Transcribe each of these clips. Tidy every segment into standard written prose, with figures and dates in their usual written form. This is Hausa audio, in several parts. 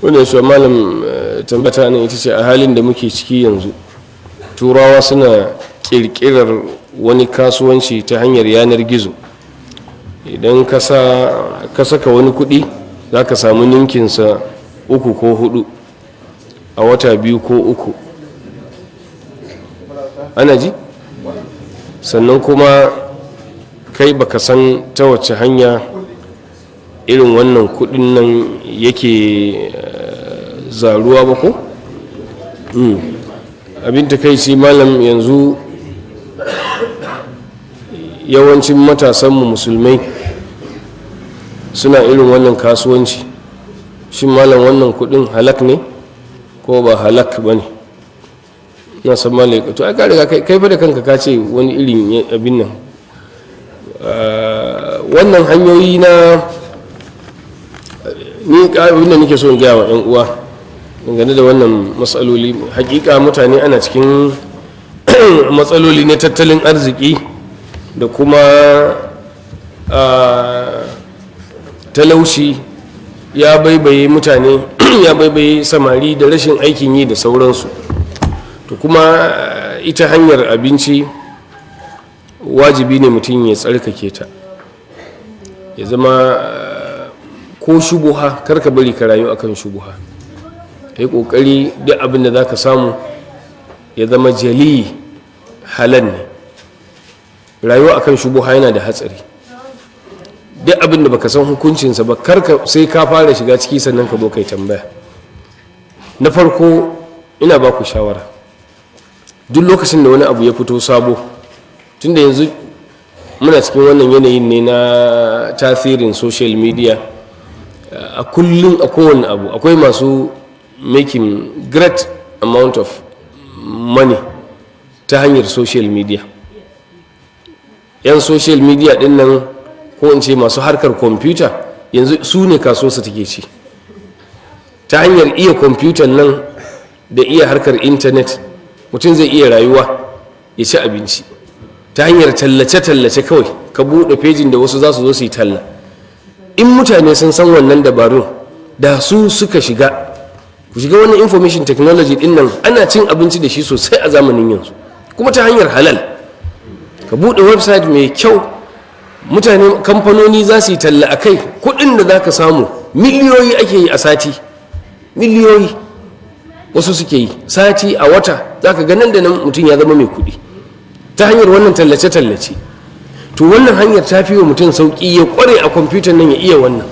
wannan shi malam tambata ne ita ce a halin da muke ciki yanzu turawa suna kirkirar wani kasuwanci ta hanyar yanar gizo. Idan ka saka wani kuɗi za ka samu ninkinsa 3 ko 4 a wata 2 ko 3. ana ji? Sannan kuma kai baka san ta wace hanya irin wannan kuɗin nan yake zaruwa ba ko? Abin takaici malam, yanzu yawancin matasanmu musulmai suna irin wannan kasuwanci. Shi malam, wannan kudin halak ne ko ba halak ba ne? Na san malaka to aka riga kai fa da kanka ka ce wani irin abin nan. Wannan hanyoyi na ni abin da nake so in gaya wa 'yan uwa dangane da wannan matsaloli. Hakika mutane ana cikin matsaloli na tattalin arziki da kuma talauci ya baibaye mutane ya baibaye samari da rashin aikin yi da sauransu. To kuma ita hanyar abinci wajibi ne mutum ya tsarkake ta, ya zama ko shubuha, karka bari ka rayu akan shubuha. ka yi ƙoƙari duk abin da za ka samu ya zama jali halal ne. Rayuwa akan shubuha yana da hatsari. Duk abin da baka san hukuncinsa ba karka sai ka fara shiga ciki sannan ka zo kai tambaya. Na farko ina ba ku shawara, duk lokacin da wani abu ya fito sabo, tunda yanzu muna cikin wannan yanayin ne na tasirin social media, a kullum a kowane abu akwai masu making great amount of money ta hanyar social media. Yan social media din nan, ko in ce masu harkar kwamfuta, yanzu su ne kasuwarsa take ci. Ta hanyar iya kwamfutan nan da iya harkar intanet mutum zai iya rayuwa ya ci abinci. Ta hanyar tallace-tallace kawai ka buɗe fejin da wasu za su zo su yi talla. In mutane sun san wannan dabarun da su suka shiga, ku shiga wannan information technology din nan, ana cin abinci da shi sosai a zamanin yanzu, kuma ta hanyar halal. Ka buɗe website mai kyau, mutane kamfanoni za su yi talla a kai, kuɗin da za ka samu miliyoyi ake yi a sati, miliyoyi wasu suke yi sati, a wata za ka ganin da nan mutum ya zama mai kuɗi ta hanyar wannan tallace-tallace. To wannan hanyar ta fi wa mutum sauƙi, ya ƙware a kwamfutan nan ya iya wannan,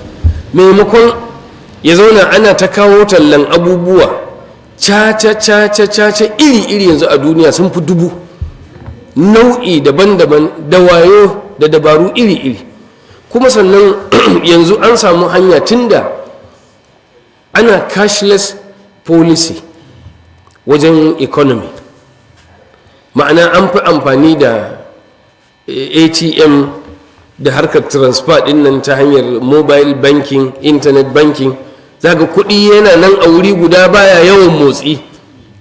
maimakon ya zauna ana ta kawo tallan abubuwa caca iri-iri. Yanzu a duniya sun fi 1000 nau'i daban-daban da wayo da dabaru iri-iri. Kuma sannan yanzu an samu hanya, tunda ana cashless policy wajen economy, ma'ana an fi amfani da ATM da harkar transfer din nan ta hanyar mobile banking, internet banking. Zaga kuɗi yana nan a wuri guda, baya yawan motsi,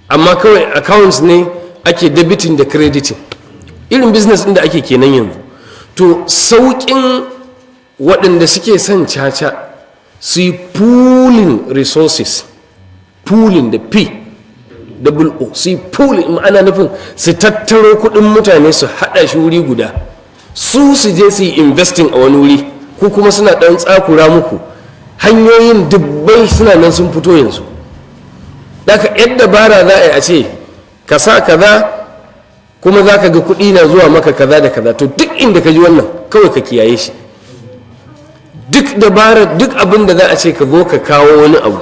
amma kawai accounts ne ake debiting da crediting. Irin business ɗin da ake kenan yanzu. To sauƙin waɗanda suke son caca su yi pooling resources, pooling da POO, su yi pooling, ma'ana nufin su tattaro kuɗin mutane su haɗa shi wuri guda, su je su yi investing a wani wuri, ko kuma suna ɗan tsakura muku. Hanyoyin dubbai suna nan sun fito yanzu. Daga yadda bara za a yi a ce ka sa kaza kuma za ka ga kuɗi na zuwa maka kaza da kaza. To duk inda ka ji wannan kawai ka kiyaye shi. Duk dabara, duk abin da za a ce ka zo ka kawo wani abu,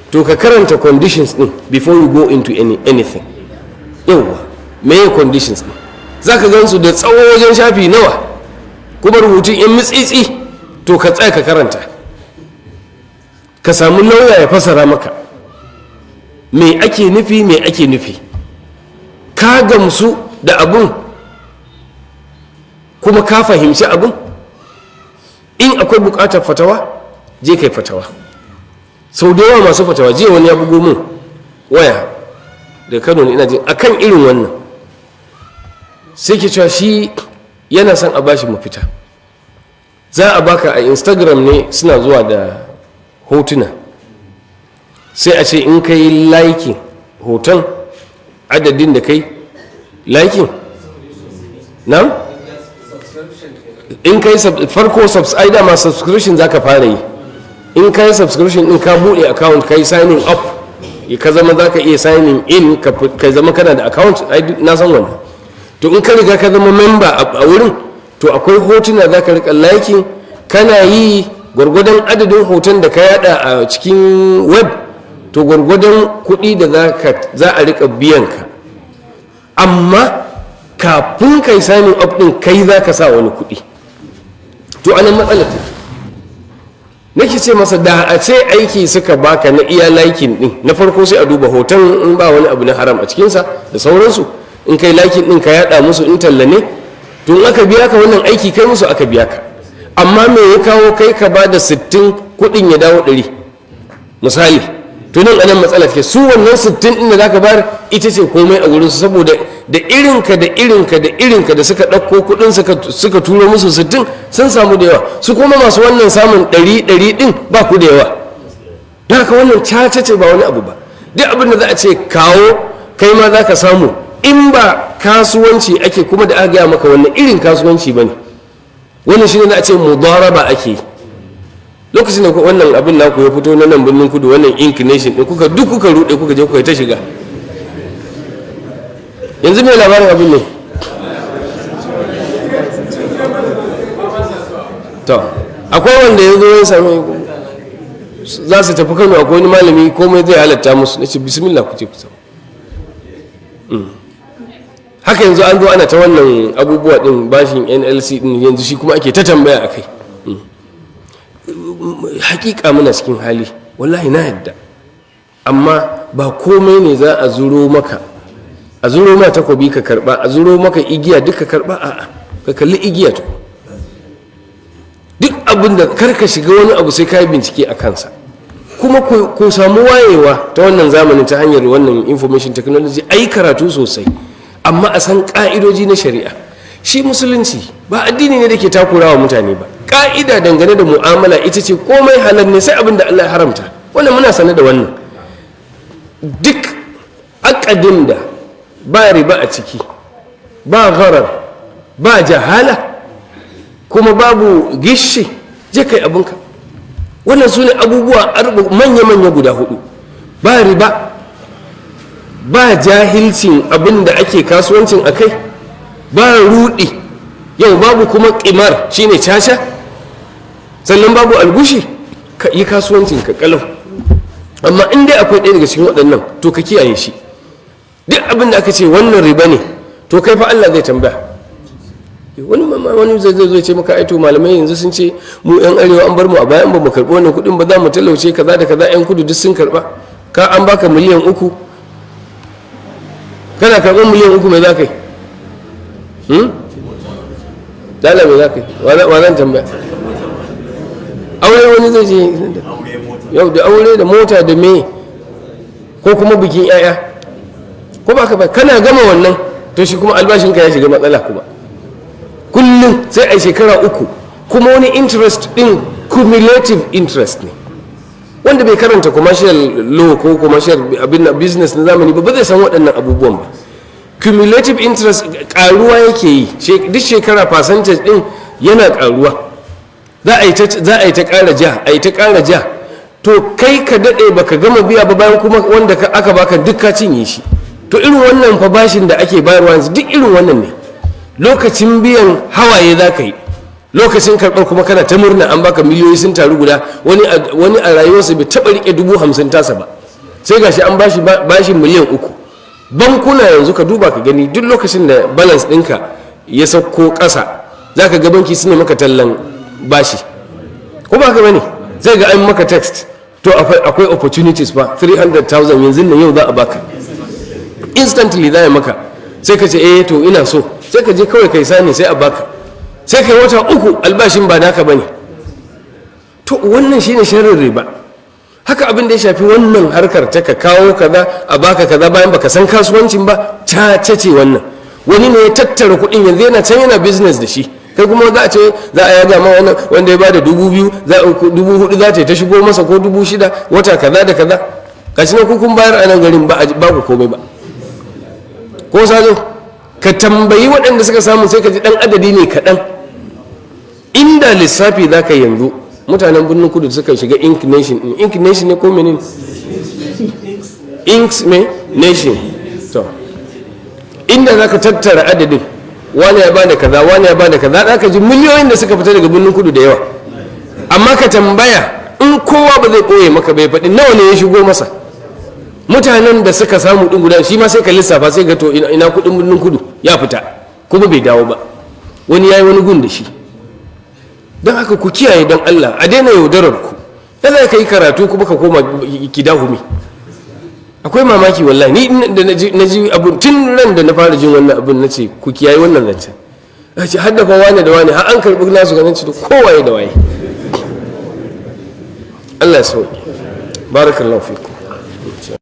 to ka karanta conditions din before you go into anything. Yawwa, meye conditions din? Za ka gansu da tsawo wajen shafi nawa, kuma rubutun yan mitsitsi. To ka tsaya ka karanta, ka samu lauya ya fasara maka me ake nufi, me ake nufi. Ka gamsu da abun kuma ka fahimci abun. In akwai bukatar fatawa, je kai fatawa. Sau da yawa masu fatawa, jiya wani ya bugo mun waya da Kano ne, ina jin akan irin wannan, sai ke cewa shi yana son a bashi mafita. Za a baka a Instagram ne, suna zuwa da hotuna sai a ce in ka yi liking hoton adadin da kai liking na in ka yi farko ai ma subscription za ka fara yi. In ka yi subscription in ka buɗe account ka yi signing up ka zama za ka iya signing in ka zama kana da account na san wannan. To in ka riga ka zama member a wurin to akwai hotuna za ka rika liking kana yi gwargwadon adadin hoton da ka yada a cikin web to gwargwadon kuɗi da za a rika biyan ka, amma kafin kai signing up din kai za ka sa wani kuɗi. To anan matsalar nake ce masa da a ce aiki suka baka na iya liking din na farko sai a duba hoton in ba wani abu na haram a cikinsa da sauransu, in kai liking din ka yada musu in talla ne to in aka biya ka wannan aiki kai musu aka biya ka. Amma me ya kawo kai ka ba da 60 kudin ya dawo 100 misali, to nan anan matsala take su wannan 60 din da zaka bayar ita ce komai a gurin su, saboda da irinka da suka ɗauko kudin suka turo musu 60 sun samu da yawa, su kuma masu wannan samun 100 din ba ku da yawa. don haka wannan caca ce ba wani abu ba. Duk abin da za a ce kawo kai ma za ka samu, in ba kasuwanci ake kuma da aka gaya maka wannan irin kasuwanci ba ne, wannan shi ne za a ce mudaraba ake. Lokacin da wannan abin naku ya fito na nan birnin kudu, wannan inclination ɗin duk kuka ruɗe kuka je kuka ta shiga. Yanzu mai labarin abin ne to akwai wanda ya zo ya sami za su tafi Kano, akwai wani malami komai zai halatta musu, na ce bismillah ku ce ku samu. Haka yanzu an zo ana ta wannan abubuwa din bashin NLC din yanzu shi kuma ake ta tambaya a kai. Hakika muna cikin hali wallahi na yadda, amma ba komai ne za a zuro maka, a zuro ma takobi ka karba, a zuro maka igiya duk ka karba, a'a ka kalli igiya to duk abin da karka shiga wani abu sai ka yi bincike a kansa. Kuma ku samu wayewa ta wannan zamanin ta hanyar wannan information technology, ai karatu sosai, amma a san ka'idoji na shari'a. Shi musulunci ba addini ne da ke takurawa mutane ba. Ka'ida dangane da mu'amala ita ce komai halal ne sai abin da Allah ya haramta. Wannan muna sane da wannan. Duk akadin da ba riba a ciki, ba gharar, ba jahala, kuma babu gishi, je kai abinka. Wannan su ne abubuwa manya-manya guda 4. Ba riba, ba jahilcin abin da ake kasuwancin a kai, ba rudi, yau babu kuma ƙimar shine caca, sannan babu algushi, ka yi kasuwancin ka kalau. Amma in dai akwai ɗaya daga cikin waɗannan to ka kiyaye shi. Duk abin da aka ce wannan riba ne to kai fa Allah zai tambaya. Wani zai ce maka aito malamai yanzu sun ce mu yan arewa an bar mu a bayan ba mu karɓi wannan kuɗin ba, za mu talauce kaza da kaza, yan kudu duk sun karɓa, ka an baka miliyan 3 kana karɓar miliyan 3 mai za ka yi? Dala mai za ka yi? Wa zan tambaya? Aure wani zai ce yau da aure da mota da me, ko kuma bikin 'ya'ya, ko ba ka ba, kana gama wannan to shi kuma albashinka ya shiga matsala kuma. Kullum sai a shekara 3 kuma wani interest din cumulative interest ne. Wanda bai karanta commercial law ko commercial abin business na zamani ba zai san waɗannan abubuwan ba. Cumulative interest karuwa yake yi duk shekara, percentage din yana karuwa. Za a yi ta ƙara ja, a yi ta ƙara ja, to kai ka daɗe baka gama biya ba, bayan kuma wanda aka baka duk ka cinye shi. To irin wannan fa bashin da ake bayarwa yanzu duk irin wannan ne. Lokacin biyan hawaye za ka yi, lokacin karɓar kuma kana ta murna an baka miliyoyi sun taru guda. Wani a rayuwarsa bai taɓa riƙe 50,000 tasa ba, sai gashi an bashi bashin miliyan 3. Bankuna yanzu ka duba ka gani, duk lokacin da balance ɗinka ya sauko ƙasa za ka ga banki su ne maka tallan bashi, ko ba ka bane? Zai ga an maka text, to akwai opportunities ba, 300,000 yanzu nan yau za a baka, instantly za a maka, sai ka ce to ina so, sai ka je kawai kai sani sai a baka, sai kai wata 3 albashin ba naka bane. To wannan shine sharrin riba. Haka abin da ya shafi wannan harkar ta ka kawo kaza a baka kaza bayan baka san kasuwancin ba, ta ce wannan. Wani ne ya tattara kuɗin yanzu yana can yana business da shi, kai kuma za a ce za a yaga ma wanda ya bada 2,000, 4,000 za ta shigo masa ko 6,000 wata kaza da kaza. gashi na kun bayar a nan garin ba ku komai ba. Ko sazo ka tambayi waɗanda suka samu sai ka ji ɗan adadi ne kaɗan. Inda lissafi za ka yanzu mutanen birnin kudu suka shiga ink nation ne ko menene Insme nation, to inda za ka tattara adadin wani ya bada kaza wani ya bada kaza za ka ji miliyoyin da suka fita daga birnin kudu da yawa. Amma ka tambaya in kowa ba zai ɓoye maka bai faɗi nawa ne ya shigo masa, mutanen da suka samu ɗin guda shi ma sai ka lissafa sai ga to ina kuɗin birnin kudu ya fita kuma bai dawo ba, wani ya yi wani gun da shi. Don haka ku kiyaye don Allah, a daina yaudarar ku. Da za ka yi karatu kuma ka koma kidahumi. Akwai mamaki wallahi, ni da na ji abun tun ran da na fara jin wannan abun na ce ku kiyaye wannan zancen. A ce haddafa wane da wane har an karɓi nasu ganin ci da kowaye da waye. Allah ya sauke. Barakallahu fikum.